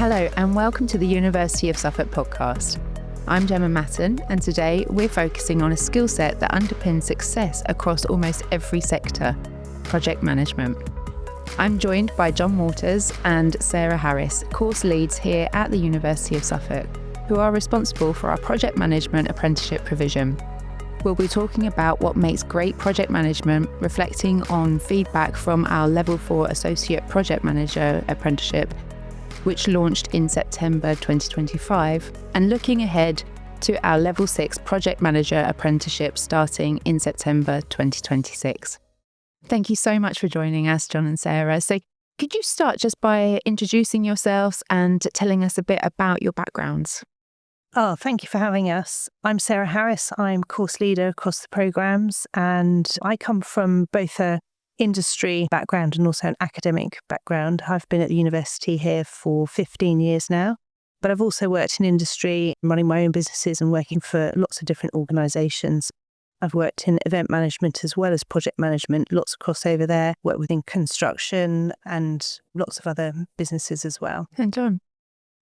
Hello and welcome to the University of Suffolk podcast. I'm Gemma Matten and today we're focusing on a skill set that underpins success across almost every sector, project management. I'm joined by Jon Walters and Sarah Harris, course leads here at the University of Suffolk, who are responsible for our Project Management Apprenticeship provision. We'll be talking about what makes great project management, reflecting on feedback from our Level 4 Associate Project Manager Apprenticeship, which launched in September 2025, and looking ahead to our Level 6 Project Manager Apprenticeship starting in September 2026. Thank you so much for joining us, Jon and Sarah. So could you start just by introducing yourselves and telling us a bit about your backgrounds? Oh, thank you for having us. I'm Sarah Harris. I'm course leader across the programmes, and I come from both a industry background and also an academic background. I've been at the university here for 15 years now, but I've also worked in industry, running my own businesses and working for lots of different organisations. I've worked in event management as well as project management, lots of crossover there, worked within construction and lots of other businesses as well. And Jon?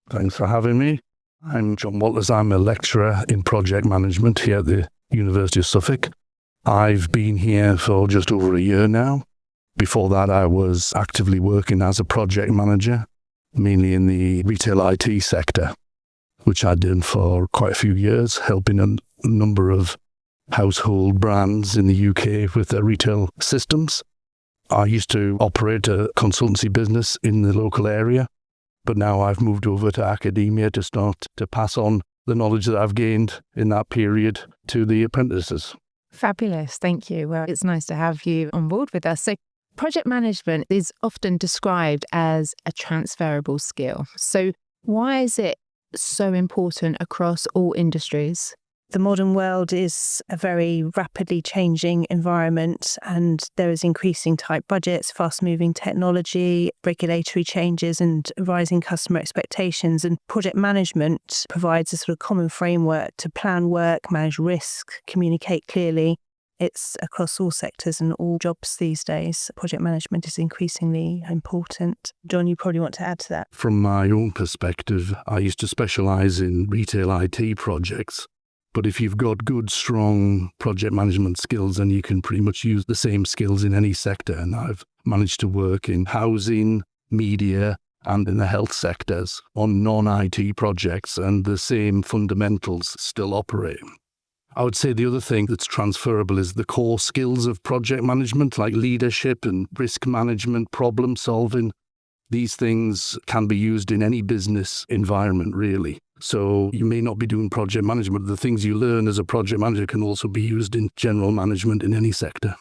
Thanks for having me. I'm Jon Walters. I'm a lecturer in project management here at the University of Suffolk. I've been here for just over a year now. Before that, I was actively working as a project manager, mainly in the retail IT sector, which I'd done for quite a few years, helping a number of household brands in the UK with their retail systems. I used to operate a consultancy business in the local area, but now I've moved over to academia to start to pass on the knowledge that I've gained in that period to the apprentices. Fabulous, thank you. Well, it's nice to have you on board with us. So project management is often described as a transferable skill. So why is it so important across all industries? The modern world is a very rapidly changing environment, and there is increasing tight budgets, fast-moving technology, regulatory changes and rising customer expectations. And project management provides a sort of common framework to plan work, manage risk, communicate clearly. It's across all sectors and all jobs these days. Project management is increasingly important. Jon, you probably want to add to that. From my own perspective, I used to specialise in retail IT projects. But if you've got good, strong project management skills, then you can pretty much use the same skills in any sector. And I've managed to work in housing, media, and in the health sectors on non-IT projects, and the same fundamentals still operate. I would say the other thing that's transferable is the core skills of project management, like leadership and risk management, problem solving. These things can be used in any business environment, really. So you may not be doing project management, but the things you learn as a project manager can also be used in general management in any sector.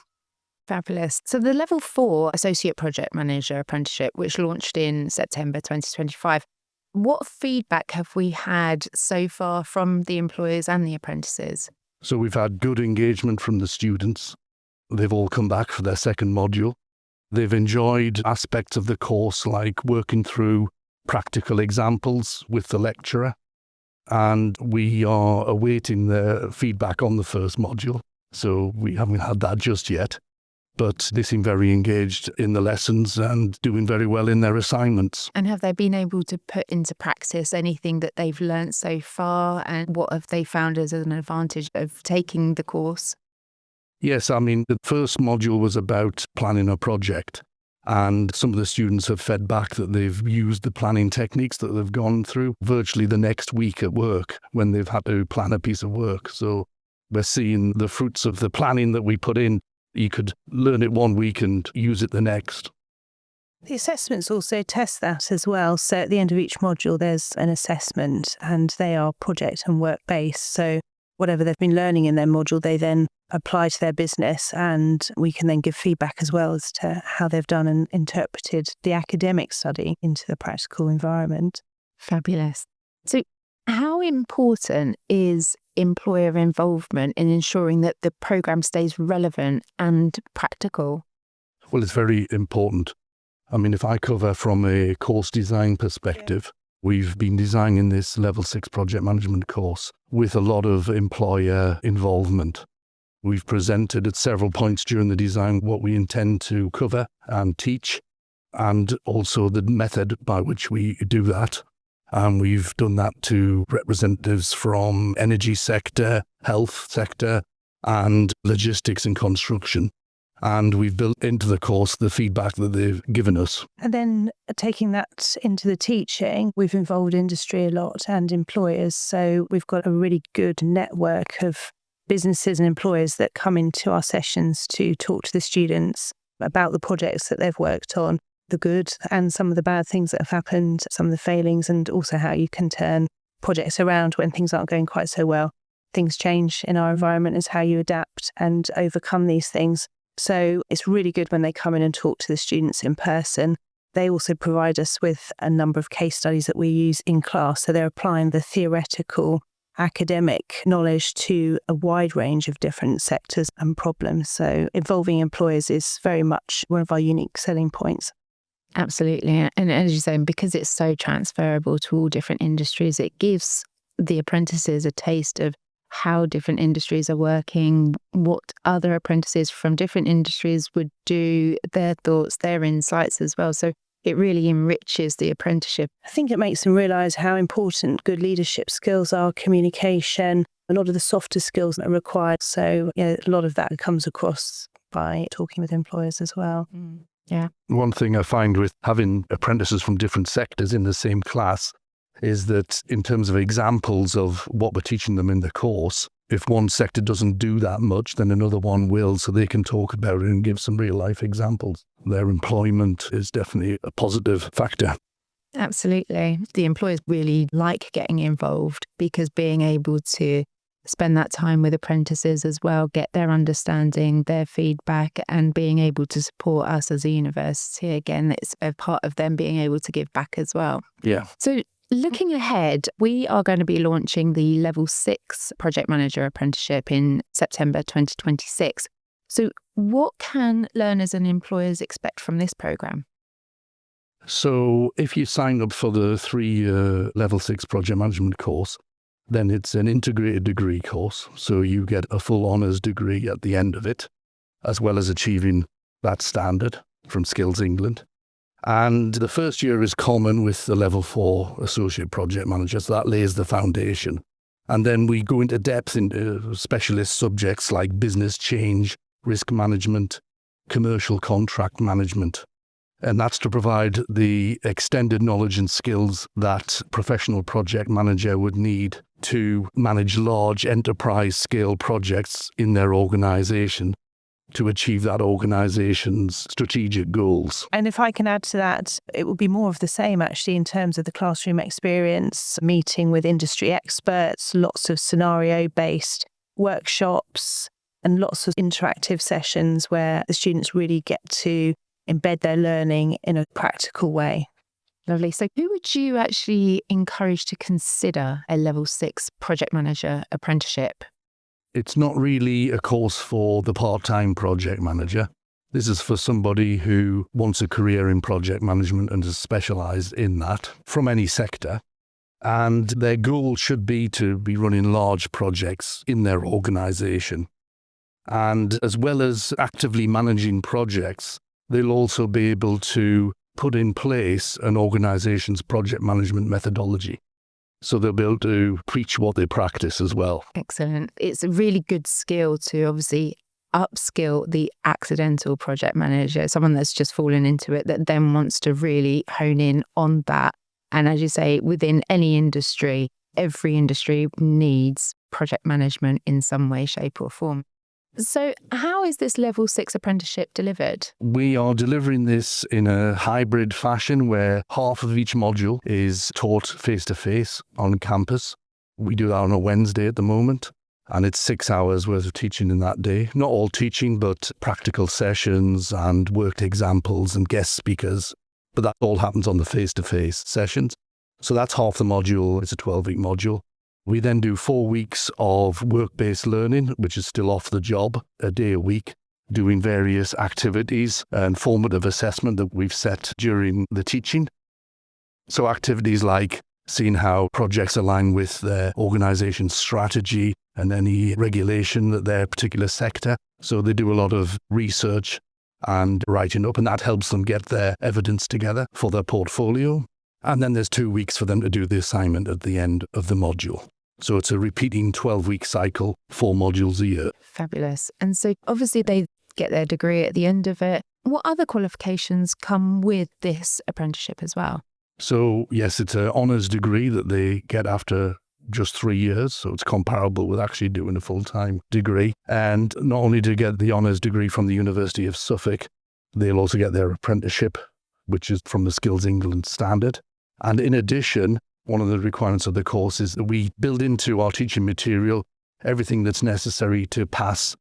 Fabulous. So the Level 4 Associate Project Manager Apprenticeship, which launched in September 2025, what feedback have we had so far from the employers and the apprentices? So we've had good engagement from the students. They've all come back for their second module. They've enjoyed aspects of the course like working through practical examples with the lecturer. And we are awaiting their feedback on the first module. So we haven't had that just yet. But they seem very engaged in the lessons and doing very well in their assignments. And have they been able to put into practice anything that they've learnt so far? And what have they found as an advantage of taking the course? Yes, I mean, the first module was about planning a project. And some of the students have fed back that they've used the planning techniques that they've gone through virtually the next week at work when they've had to plan a piece of work. So we're seeing the fruits of the planning that we put in. You could learn it one week and use it the next. The assessments also test that as well. So at the end of each module, there's an assessment, and they are project and work-based. So whatever they've been learning in their module, they then apply to their business, and we can then give feedback as well as to how they've done and interpreted the academic study into the practical environment. Fabulous. So how important is employer involvement in ensuring that the programme stays relevant and practical? Well, it's very important. I mean, if I cover from a course design perspective, we've been designing this Level 6 project management course with a lot of employer involvement. We've presented at several points during the design what we intend to cover and teach, and also the method by which we do that. And we've done that to representatives from energy sector, health sector, and logistics and construction. And we've built into the course the feedback that they've given us. And then taking that into the teaching, we've involved industry a lot and employers. So we've got a really good network of businesses and employers that come into our sessions to talk to the students about the projects that they've worked on, the good and some of the bad things that have happened, some of the failings, and also how you can turn projects around when things aren't going quite so well. Things change in our environment, is how you adapt and overcome these things. So it's really good when they come in and talk to the students in person. They also provide us with a number of case studies that we use in class. So they're applying the theoretical academic knowledge to a wide range of different sectors and problems. So involving employers is very much one of our unique selling points. Absolutely. And as you say, because it's so transferable to all different industries, it gives the apprentices a taste of how different industries are working, what other apprentices from different industries would do, their thoughts, their insights as well. So it really enriches the apprenticeship. I think it makes them realise how important good leadership skills are, communication, a lot of the softer skills that are required. So a lot of that comes across by talking with employers as well. Yeah. One thing I find with having apprentices from different sectors in the same class is that in terms of examples of what we're teaching them in the course, if one sector doesn't do that much, then another one will, so they can talk about it and give some real life examples. Their employment is definitely a positive factor. Absolutely. The employers really like getting involved because being able to spend that time with apprentices as well, get their understanding, their feedback, and being able to support us as a university, again, it's a part of them being able to give back as well. Yeah. So looking ahead, we are going to be launching the Level 6 Project Manager Apprenticeship in September 2026. So what can learners and employers expect from this programme? So if you sign up for the 3-year Level 6 Project Management course, then it's an integrated degree course. So you get a full honours degree at the end of it, as well as achieving that standard from Skills England. And the first year is common with the Level 4 Associate Project Manager, so that lays the foundation. And then we go into depth into specialist subjects like business change, risk management, commercial contract management. And that's to provide the extended knowledge and skills that a professional project manager would need to manage large enterprise scale projects in their organisation to achieve that organisation's strategic goals. And if I can add to that, it will be more of the same actually in terms of the classroom experience, meeting with industry experts, lots of scenario-based workshops and lots of interactive sessions where the students really get to embed their learning in a practical way. Lovely. So who would you actually encourage to consider a Level 6 Project Manager Apprenticeship? It's not really a course for the part-time project manager. This is for somebody who wants a career in project management and is specialised in that from any sector. And their goal should be to be running large projects in their organisation. And as well as actively managing projects, they'll also be able to put in place an organisation's project management methodology. So they'll be able to preach what they practice as well. Excellent. It's a really good skill to obviously upskill the accidental project manager, someone that's just fallen into it that then wants to really hone in on that. And as you say, within any industry, every industry needs project management in some way, shape or form. So how is this Level 6 apprenticeship delivered? We are delivering this in a hybrid fashion where half of each module is taught face-to-face on campus. We do that on a Wednesday at the moment, and it's 6 hours worth of teaching in that day. Not all teaching, but practical sessions and worked examples and guest speakers. But that all happens on the face-to-face sessions. So that's half the module. It's a 12-week module. We then do 4 weeks of work-based learning, which is still off the job, a day a week, doing various activities and formative assessment that we've set during the teaching. So activities like seeing how projects align with their organisation's strategy and any regulation that their particular sector. So they do a lot of research and writing up, and that helps them get their evidence together for their portfolio. And then there's 2 weeks for them to do the assignment at the end of the module. So it's a repeating 12-week cycle, 4 modules a year. Fabulous. And so obviously they get their degree at the end of it. What other qualifications come with this apprenticeship as well? So yes, it's an honours degree that they get after just 3 years. So it's comparable with actually doing a full-time degree. And not only do you get the honours degree from the University of Suffolk, they'll also get their apprenticeship, which is from the Skills England standard. And in addition, one of the requirements of the course is that we build into our teaching material everything that's necessary to pass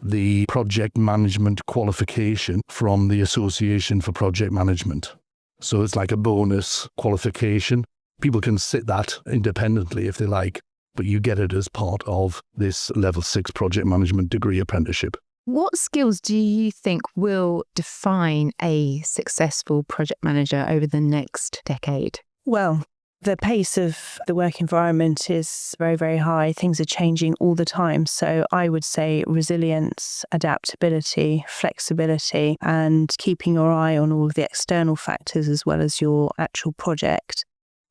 the project management qualification from the Association for Project Management. So it's like a bonus qualification. People can sit that independently if they like, but you get it as part of this level 6 project management degree apprenticeship. What skills do you think will define a successful project manager over the next decade? Well, the pace of the work environment is very, very high. Things are changing all the time. So I would say resilience, adaptability, flexibility, and keeping your eye on all of the external factors as well as your actual project.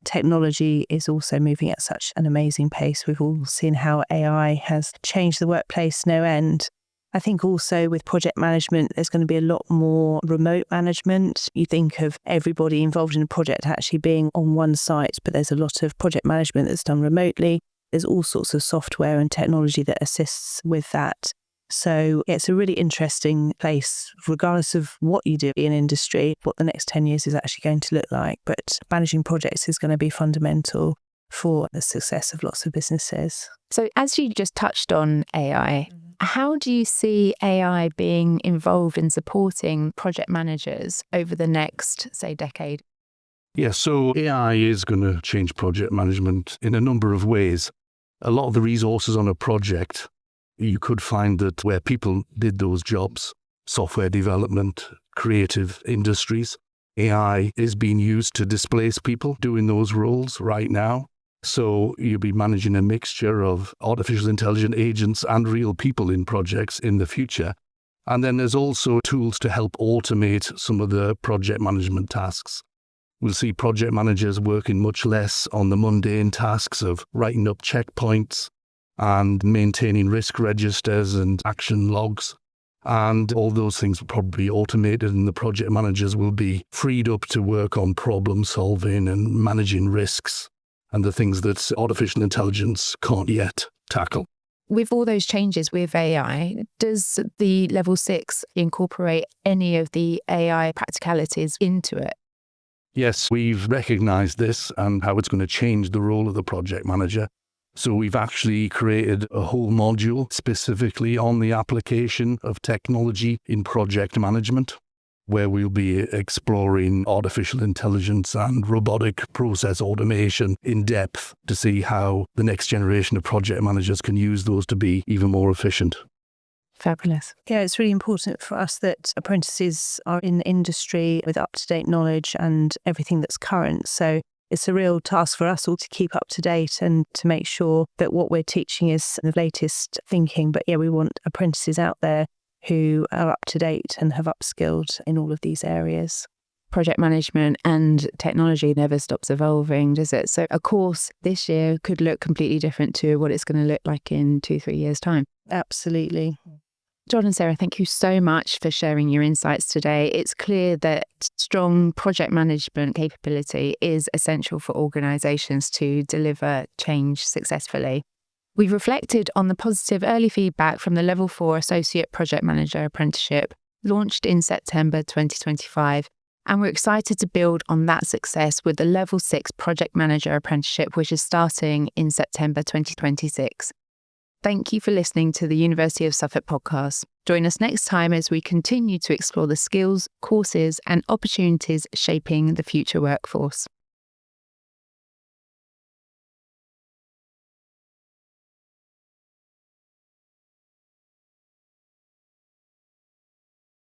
Technology is also moving at such an amazing pace. We've all seen how AI has changed the workplace no end. I think also with project management, there's going to be a lot more remote management. You think of everybody involved in a project actually being on one site, but there's a lot of project management that's done remotely. There's all sorts of software and technology that assists with that. So it's a really interesting place, regardless of what you do in industry, what the next 10 years is actually going to look like. But managing projects is going to be fundamental for the success of lots of businesses. So as you just touched on AI, how do you see AI being involved in supporting project managers over the next, say, decade? Yeah, so AI is going to change project management in a number of ways. A lot of the resources on a project, you could find that where people did those jobs, software development, creative industries, AI is being used to displace people doing those roles right now. So you'll be managing a mixture of artificial intelligence agents and real people in projects in the future. And then there's also tools to help automate some of the project management tasks. We'll see project managers working much less on the mundane tasks of writing up checkpoints and maintaining risk registers and action logs. And all those things will probably be automated, and the project managers will be freed up to work on problem solving and managing risks and the things that artificial intelligence can't yet tackle. With all those changes with AI, does the level 6 incorporate any of the AI practicalities into it? Yes, we've recognised this and how it's going to change the role of the project manager. So we've actually created a whole module specifically on the application of technology in project management, where we'll be exploring artificial intelligence and robotic process automation in depth to see how the next generation of project managers can use those to be even more efficient. Fabulous. Yeah, it's really important for us that apprentices are in the industry with up-to-date knowledge and everything that's current. So it's a real task for us all to keep up to date and to make sure that what we're teaching is the latest thinking. But yeah, we want apprentices out there who are up to date and have upskilled in all of these areas. Project management and technology never stops evolving, does it? So a course this year could look completely different to what it's going to look like in 2-3 years' time. Absolutely. Jon and Sarah, thank you so much for sharing your insights today. It's clear that strong project management capability is essential for organisations to deliver change successfully. We've reflected on the positive early feedback from the Level 4 Associate Project Manager Apprenticeship, launched in September 2025, and we're excited to build on that success with the Level 6 Project Manager Apprenticeship, which is starting in September 2026. Thank you for listening to the University of Suffolk podcast. Join us next time as we continue to explore the skills, courses, and opportunities shaping the future workforce.